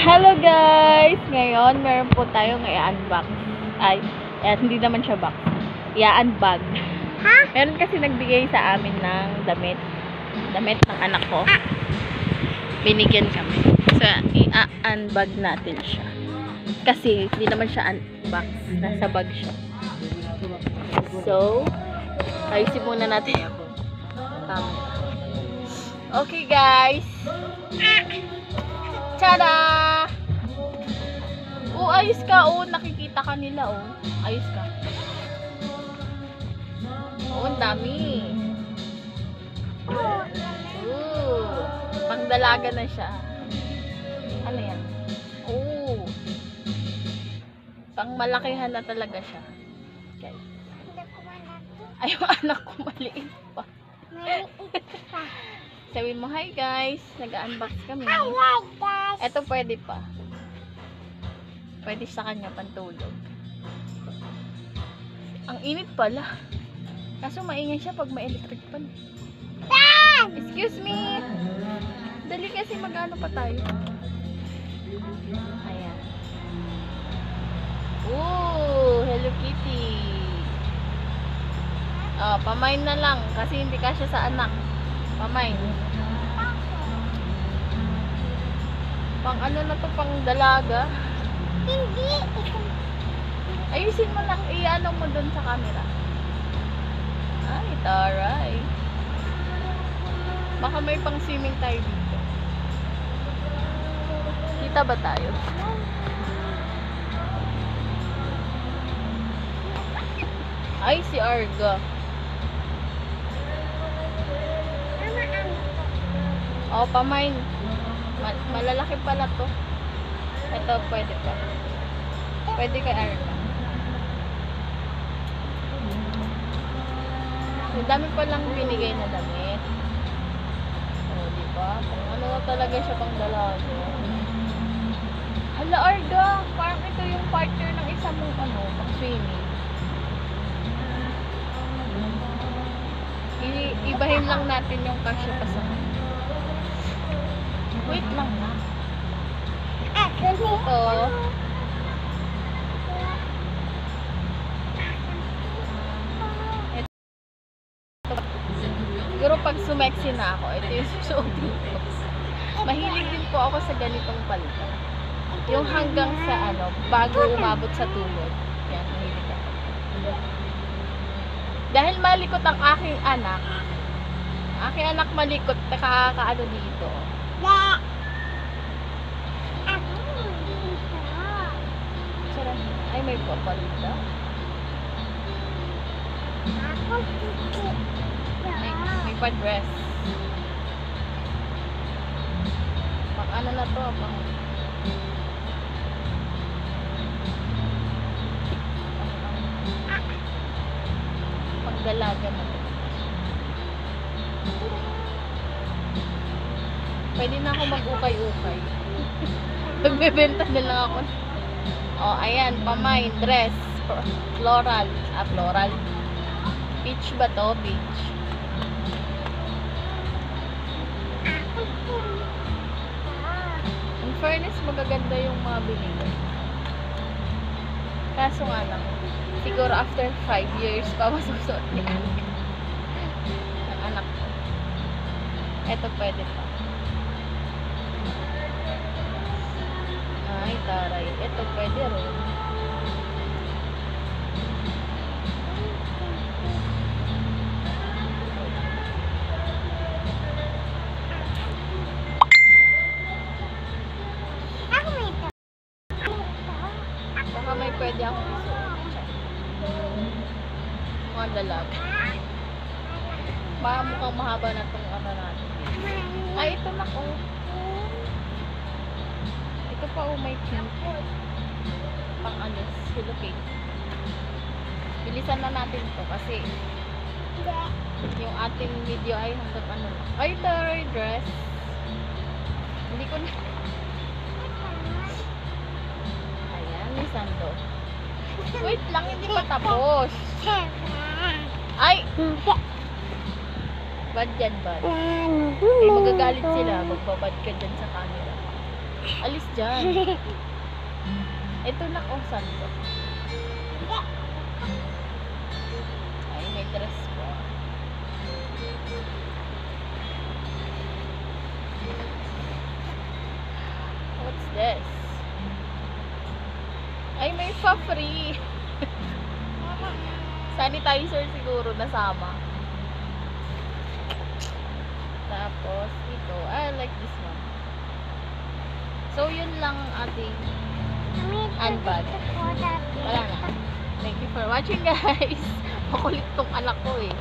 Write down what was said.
Hello guys! Ngayon, meron po tayong i-unbox. Ay, hindi naman siya box. I-unbag. Ha? Meron kasi nagbigay sa amin ng damit. Damit ng anak ko. Binigyan kami. So, i-unbag natin siya. Kasi, hindi naman siya unbox. Nasa bag siya. So, ayusin muna natin yung camera. Okay guys! Tada! Ayos ka, nakikita ka nila, ayos ka. Ang dami. Pangdalaga na siya. Ano yan? Pangmalakihan na talaga siya. Okay. Ay, yung anak ko maliit pa. Sabihin mo, hi guys, nag-unbox kami. Ito pwede pa. Pwede sa kanya pantulog. Ang init pala. Kaso maingay siya pag may electric pan. Excuse me. Dali kasi mag-ano pa tayo. Ayan. Hello Kitty. Pamain na lang kasi hindi kasya sa anak. Pamain. Pang ano na to, pang dalaga. Hindi. Ayusin mo lang, i-ano mo dun sa camera. Ay, taray. Baka may pang swimming tayo dito. Kita ba tayo? Ay, si Arga. Pamain. Malalaki pala to. Ito, pwede pa. Pwede kay Arga. Ang dami pa lang binigay na damit. Diba? Ano na talaga siya pang dalaga. Hala, Arga. Parang ito yung partner ng isang mong pang swimming. Ibahin lang natin yung kasya pa sa kanya. Wait lang na. Ito. Siguro pag sumexy na ako, ito yung susuotin ko. Mahilig din po ako sa ganitong palda. Yung hanggang sa bago umabot sa tuhod. Yan, mahilig ako. Dahil malikot ang aking anak malikot, nakakaano dito. Ay, may papalda. May pa-dress. Pang ano na to, pang dalaga na to. Pwede na ako mag-ukay-ukay. Magbebenta na lang ako. Ayan, pamay, dress, floral. Floral. Beach ba to? Beach. In fairness, magaganda yung mga binigay. Kaso nga lang, siguro after 5 years pa masusuot ni Anik. Ng anak ko. Ito pwede pa. Ay, taray. Ito pwede rin. Baka may pwede akong isuot. Mga dalaga. Baka mukhang mahaba na itong natin. Ay, ito na ko. Ito pa may pink. Pang alis. Hello Kate. Bilisan na natin to kasi yung ating video ay hanggang na. Ay, taray dress. Hindi ko na. Ayan, may sando. Wait lang, hindi pa tapos. Ay! Bad yan, bad. Magagalit sila. Magbabad ka dyan sa camera. Alis dyan. Ito na kung saan to. Ay, may dress po. What's this? Ay, may pa-free. Sanitizer siguro nasama. Tapos, ito. I like this one. So, yun lang ating handbag. Wala na. Thank you for watching, guys. Makulit tong anak ko eh.